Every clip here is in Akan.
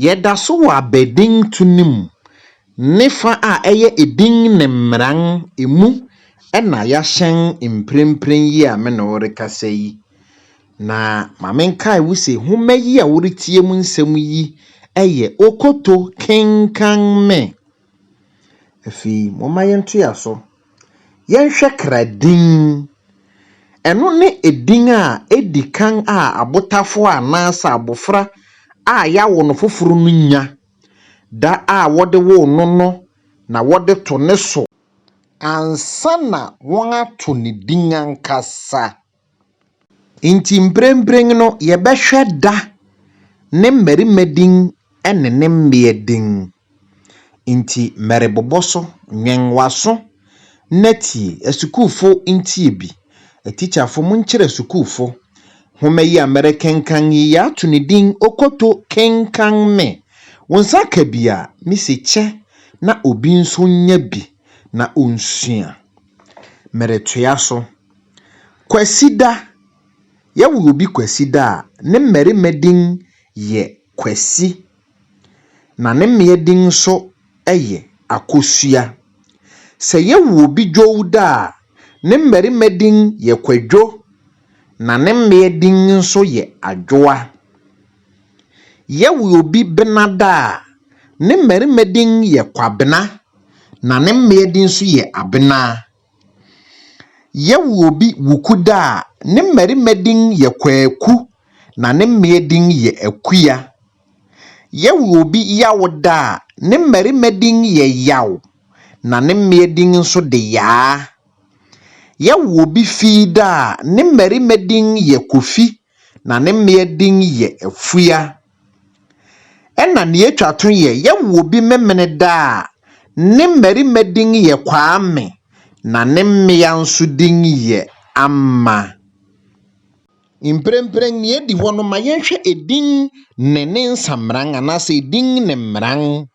Yɛda so wɔ Abadinto nim. Nefa a ɛyɛ Edin ne Mmran emu ɛna yɛahyɛn mprempren yi a me na wɔrekasa yi. Na ma menkae wo se homa yi a wɔretie mu nsɛm yi ɛyɛ Okoto Kenkan me. Afi moma yɛnto ya so. Yɛnhwɛ kradin. Ɛno ne edin a edi kan a abotafo anaasɛ abofra a yawo no foforo no nya. Da a wode wo no na wode to ne so ansa na wɔn ato ne din ankasa. Inti mprempren no yɛbɛhwɛ da ne mmarima din ɛne ne mmea din. Inti mmerebobo so nwenwaso nati asukufo intie bi. Atichafo munkyerɛ sukufo homa yi Amerikenkan yi ato ne din Okoto Kenkan me. Wonsa ka bia misi che na obi nso nya bi na onsua. Meretoya so. Kwasida. Yawo obi kwasida ne mmarima din ye kwasi. Na ne mmea din so eye akosua. Se yawo obi dwowda ne mmarima din ye kwadwo. Na ne mmea din nso ye adwoa. Yawo obi benada ne mmarima din ye kwabena. Na ne mmea din nso ye abena. Yawo obi wukuda ne mmarima din ye kwaku. Na ne mmea din ye akuya. Yawo obi yawda ne mmarima din ye yaw. Na ne mmea din nso de yaa. Yawo obi fida ne mmarima din ye kofi. Na ne mmea din ye afuya. Ɛna ne atwato ye yawo obi memene da ne mmarima din ye kwame. Na ne mmea nso din ye amma. Mprempren ne edi hɔ no ma yɛhwɛ edin ne ne nsamran anase edin ne mmran.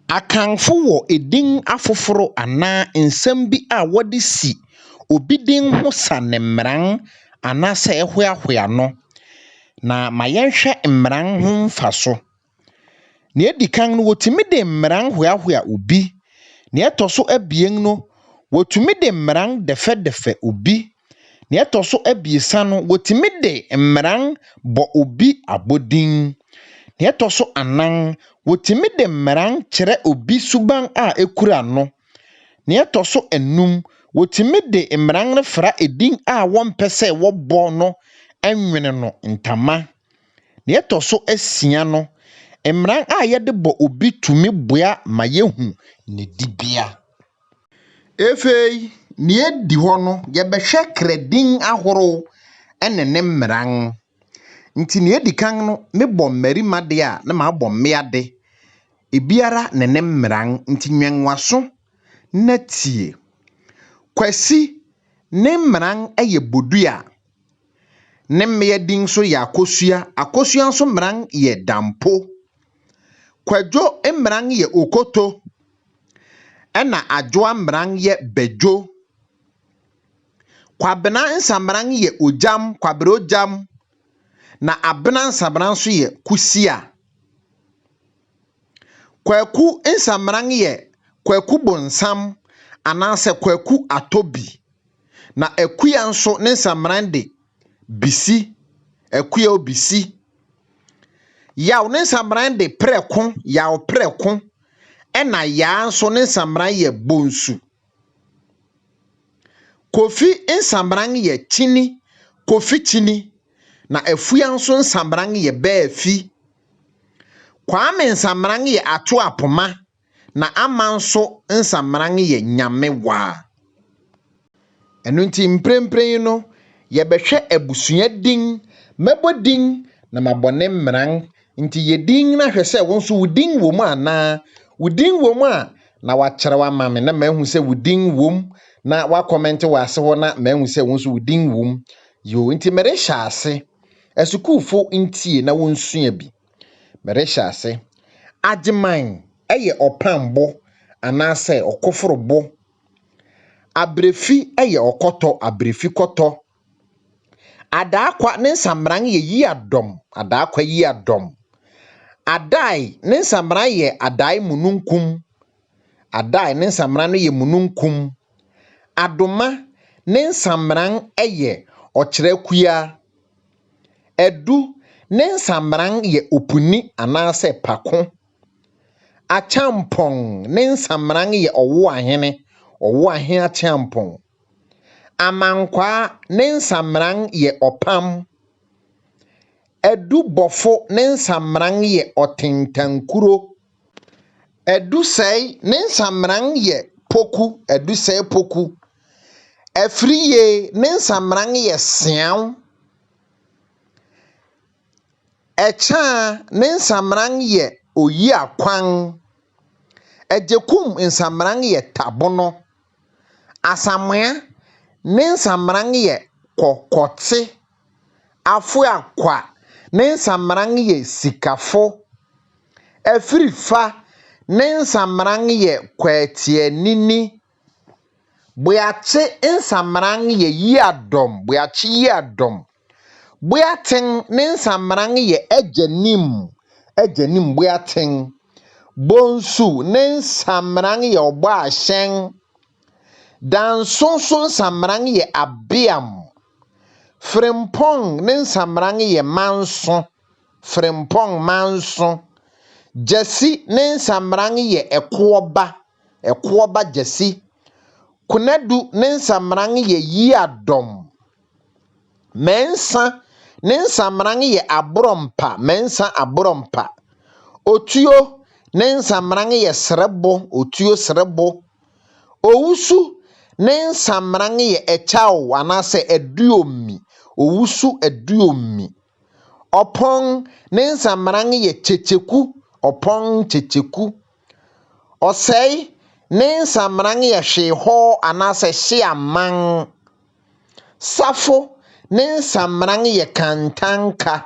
Akanfo wɔ edin afoforo ana nsɛm bi a wɔde si obi din ho sa ne mmran anase ɛhoahoa no. Na ma yɛhwɛ mmran ho mfaso. Ne edi kan no wotumi de mmran hoahoa obi. Ne ɛtɔ abien no wotumi de mmran defɛdefɛ obi. Ne ɛtɔ abiesa no wotumi de mmran bɔ obi abodin. Ne ɛtɔ anan wotumi de mmran kyerɛ obi suban a ekura no. Ne ɛtɔ enum wotumi de mmran no fra edin a wɔmpɛ sɛ wɔbɔ no enwene no ntama. Ne ɛtɔ asia no mmran a yɛde bɔ obi tumi boa ma yehu ne dibia. Efei ne edi hɔ no yɛbɛhwɛ kradin ahoro ɛne ne mmran. Nti ne edi kan no mebɔ mmarima de a na ma bɔ mmea de. Ebiara ne ne mmran nti nwenwaso natie. Kwasi ne mmran ɛyɛ bodua. Ne mmea din so yɛ akosua. Akosua nso mmran yɛ dampo. Kwadwo mmran yɛ okoto. Ɛna adwoa mmran yɛ bedwo. Kwabena nsamran yɛ ojam, kwabere ojam. Na abena nsamran so yɛ kusia. Kwaku nsamran yɛ kwaku bonsam anase kwaku atobi. Na akuya nso ne nsamran de bisi. Akuya obisi. Yaw ne nsamran de preko, yaw preko. Ɛna yaa nso ne nsamran yɛ bonsu. Kofi nsamran yɛ chini, kofi chini. Na afuya nso nsamran yɛ baafi. Kwame nsamran yɛ ato apoma. Na ama nso nsamran yɛ nyamewa. Ɛno nti mprempren no yɛbɛhwɛ abusua din, mɛbɔ din na mabɔ ne mmran. Nti yedin na hwɛ sɛ wo nso wudin wɔ mu ana. Wudin wɔ mu a na wakyerɛ wa ma me na mahu sɛ wudin wɔ mu na wa comment wɔ ase hɔ na mahu sɛ wo nso wudin wɔ mu. Yo nti merehyɛ ase. Asukufo ntie na wonsua bi. Merehyɛ ase. Agyeman ɛyɛ ɔpambo anase ɔkoforobo. Abrefi ɛyɛ ɔkɔtɔ, abrefi kɔtɔ. Adaakwa ne nsamran yɛ yiadom, adaakwa yiadom. Adai ne nsamran ye adai mununkum. Adai ne nsamran no ye mununkum. Adoma ne nsamran ye ochirekuya. Edu ne nsamran ye opuni anase pako. Achampong ne nsamran ye owo ahene. Owo ahene achampong. Amankwa ne nsamran ye opam. Edu bofo ne nsamran ye otentankuro. Edu sei ne nsamran ye poku. Edu sei poku. Efriye ne nsamran ye siaw. Echa ne nsamran ye oyi akwan. Ejekum nsamran ye tabono. Asamoa ne nsamran ye kokote. Afu akwa ne nsamran ye sikafo. Efrifa ne nsamran ye kwetianini. Boyache nsamran ye yiadom. Boyache yiadom. Boyaten ne nsamran ye ejenim. Ejenim boyaten. Bonsu ne nsamran ye obaashen. Dansonso nsamran ye abiam. Frimpong ne nsamran ye manso. Frimpong manso. Jesi ne nsamran ye ekoba. Ekoba jesi. Kunadu ne nsamran ye yiadom. Mensa ne nsamran ye abrompa. Mensa abrompa. Otuo ne nsamran ye serebo. Otuo serebo. Owusu ne nsamran ye echao anase eduomi. Owusu eduomi. Opong ne nsamran ye checheku. Opong checheku. Osei ne nsamran ye hweho anase hyeaman. Safo ne nsamran ye kantanka.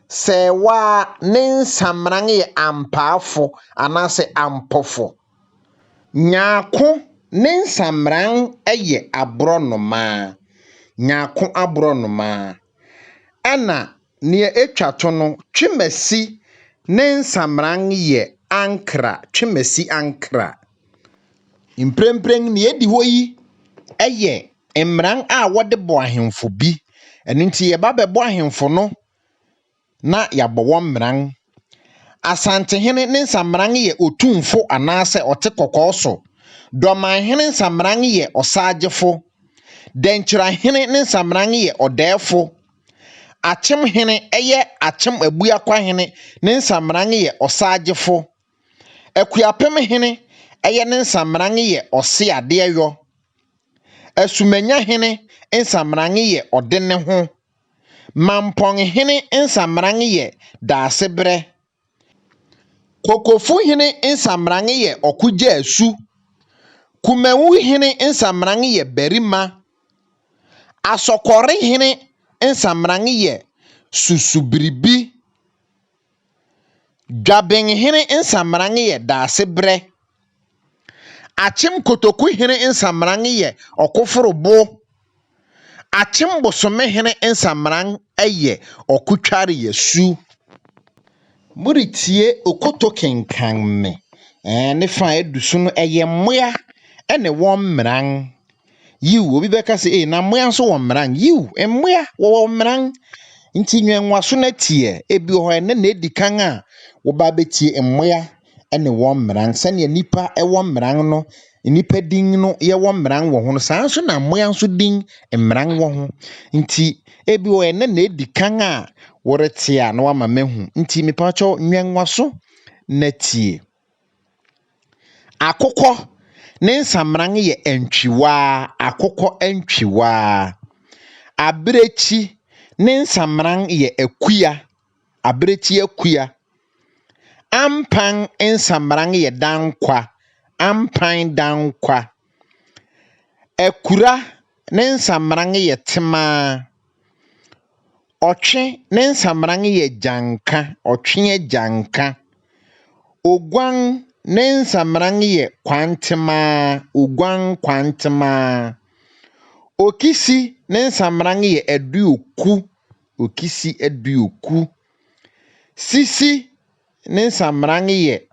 Sewa ne nsamran ye ampafo anase ampofo. Nyako ne nsamran ye abronoma. Nyako abronoma. Ana ne etwato no twemasi ne nsamran ye ankra. Twemasi ankra. Imprempreng ne edi hoyi eye mmran a wode bo ahemfo bi. Eno nti ye ba bebo ahemfo no na yabowo mmran. Asantehene ne nsamran ye otumfo anase ote kokoso. Domanhene nsamran ye osagefo. Denkyerahene ne nsamran ye odefo. Achimhene eye achim abuakwahene ne nsamran ye osagefo. Akuapemhene eye ne nsamran ye osiadeyo. Asumanyahene nsamran ye odene ho. Mamponghene nsamran ye dasebre. Kokofuhene nsamran ye okugya asu. Kumawuhene nsamran ye berima. Asokorehene nsamran ye susubiribi. Dwabenhene nsamran ye dasebre. Achim kotokuhene nsamran ye okoforobo. Achim bosomehene nsamran ye okutware yesu. Muritie Okoto Kenkan me. Ne fa edusu no eye mmoa ene wo mmran. Yiw obi beka se na mmoa nso wo mmran. Yiw mmoa wo mmran. Nti nwenwaso na tie ebi ho ene na edikan a wo ba betie mmoa ene wo mmran. Sane nipa wo mmran no nipa din no ye wo mmran wo ho no saa nso na mmoa nso din mmran wo ho. Nti ebi ho ene na edikan a woretia na wama mehu. Nti mepacho nwenwaso na tie. Akokɔ ne nsamran ye entwiwa. Akokɔ entwiwa. Abrechi ne nsamran ye akuya. Abrechi akuya. Ampan nsamran ye dankwa. Ampan dankwa. Ekura ne nsamran ye tema. Otwe ne nsamran ye janka. Otwe janka. Ogwan ne nsamran ye kwantema. Ogwan kwantema. Okisi ne nsamran ye eduoku. Okisi eduoku. Sisi ne nsamran ye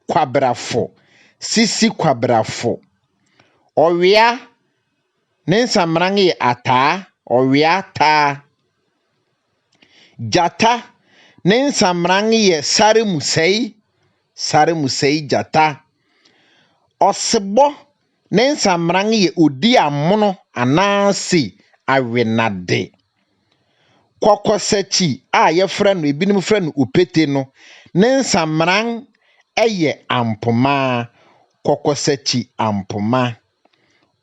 kwabrafo sisi kwabrafo owia ne nsamran ye ataa owia taa jata ne nsamran ye sare musei jata osebo ne nsamran ye odi amono anasi awenade kokosachi a yefra no ebinim fra no opete no ne nsamran eye ampoma kokosachi ampoma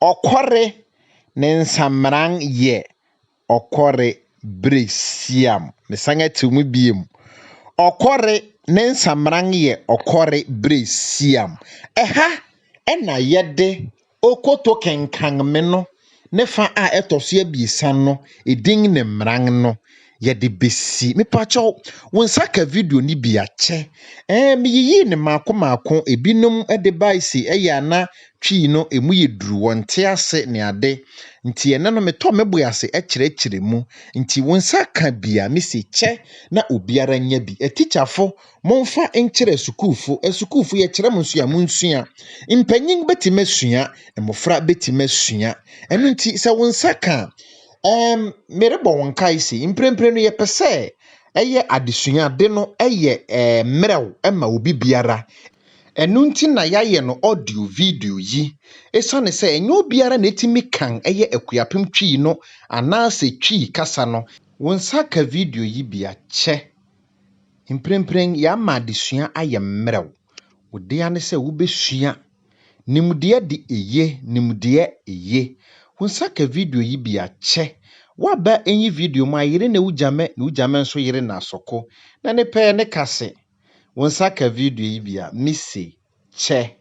okore ne nsamran ye okore bresiam mesanga timu biem okore ne nsamran ye okore bresiam eha ena yede okoto kenkan me no ne fa a etoso abiesa no edin ne mmran no yede besi mepacho wonsa ka video ni bia che meyiyi ne mako ebinom ede baisi eyana twi no emu yeduru wonte ase ne ade nti ene no meto meboyase ekire mu nti wonsa ka bia mesi che na obiara nya bi etichafo monfa enkire sukuufo ye kire monsua monsua impanyin betimesua emofra betimesua enu nti se wonsa ka merebo wonkai si imprempre no ye pese eye adesua de no eye mrew ema obi biara enu nti na yaye no audio video yi esane se enyo biara na etimi kan eye akuapem twi no anase twi kasa no wonsa ka video yi bia che imprempren ya ma adesua aye mrew ode ane se wo besua nimde di eye wonsa ka video yi bia che waba enyi video ma yire na ujame nso yire na asoko na ne pe ne kase wonsa ka video yi bia misi che